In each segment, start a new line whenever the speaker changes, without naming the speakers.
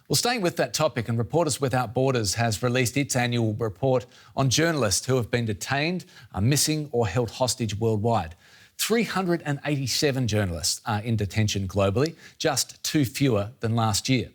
Well, staying with that topic, and Reporters Without Borders has released its annual report on journalists who have been detained, are missing or held hostage worldwide. 387 journalists are in detention globally, just 2 fewer than last year.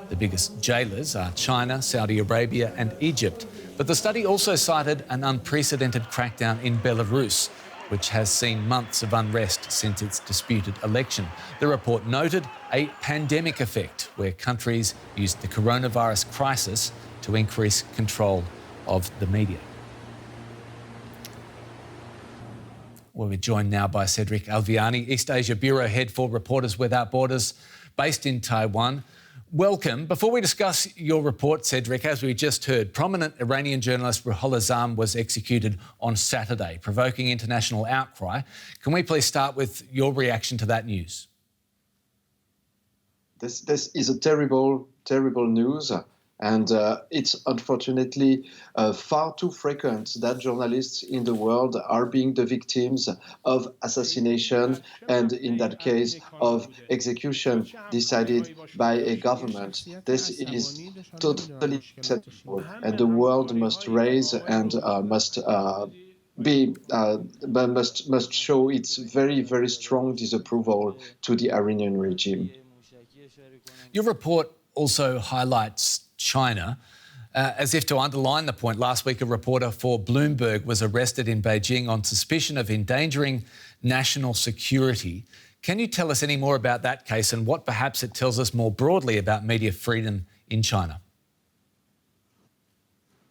The biggest jailers are China, Saudi Arabia and Egypt. But the study also cited an unprecedented crackdown in Belarus, which has seen months of unrest since its disputed election. The report noted a pandemic effect where countries used the coronavirus crisis to increase control of the media. Well, we're joined now by Cedric Alviani, East Asia Bureau Head for Reporters Without Borders, based in Taiwan. Welcome. Before we discuss your report, Cedric, as we just heard, prominent Iranian journalist Ruhollah Azam was executed on Saturday, provoking international outcry. Can we please start with your reaction to that news?
This is a terrible news. And it's unfortunately far too frequent that journalists in the world are being the victims of assassination and, in that case, of execution decided by a government. This is totally acceptable, and the world must raise and must show its very, very strong disapproval to the Iranian regime.
Your report also highlights China. As if to underline the point, last week a reporter for Bloomberg was arrested in Beijing on suspicion of endangering national security. Can you tell us any more about that case and what perhaps it tells us more broadly about media freedom in China?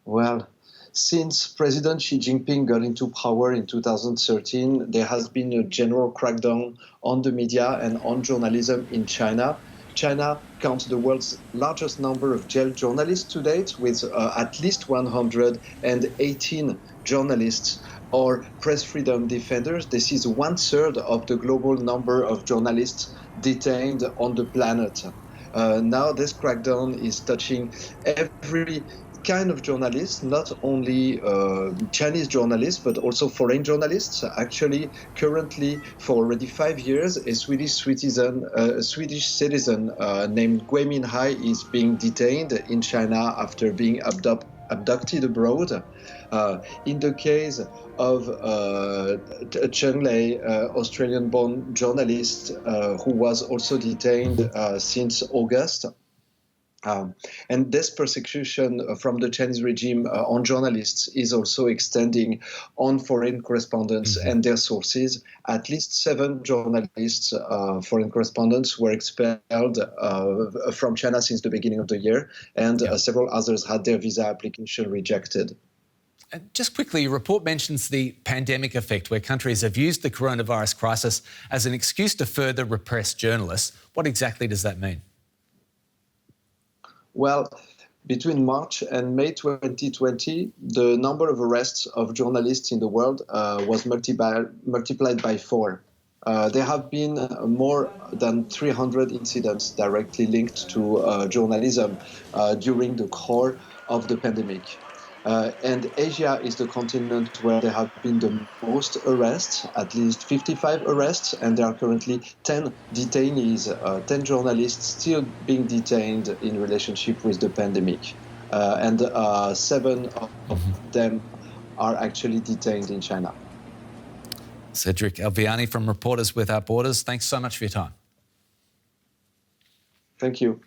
Well, since President Xi Jinping got into power in 2013, there has been a general crackdown on the media and on journalism in China. China counts the world's largest number of jailed journalists to date, with at least 118 journalists or press freedom defenders. This is 1/3 of the global number of journalists detained on the planet. Now this crackdown is touching every kind of journalists, not only Chinese journalists, but also foreign journalists. Actually, currently, for already 5 years, a Swedish citizen named Gui Minhai is being detained in China after being abducted abroad. In the case of Chen Lei, Australian-born journalist who was also detained since August. And this persecution from the Chinese regime on journalists is also extending on foreign correspondents and their sources. At least 7 journalists, foreign correspondents, were expelled from China since the beginning of the year, and several others had their visa application rejected.
Just quickly, your report mentions the pandemic effect, where countries have used the coronavirus crisis as an excuse to further repress journalists. What exactly does that mean? Well,
between March and May 2020, the number of arrests of journalists in the world was multiplied by 4. There have been more than 300 incidents directly linked to journalism during the core of the pandemic. And Asia is the continent where there have been the most arrests, at least 55 arrests, and there are currently 10 detainees, 10 journalists still being detained in relationship with the pandemic. And 7 of them are actually detained in China.
Cedric Alviani from Reporters Without Borders, thanks so much for your time.
Thank you.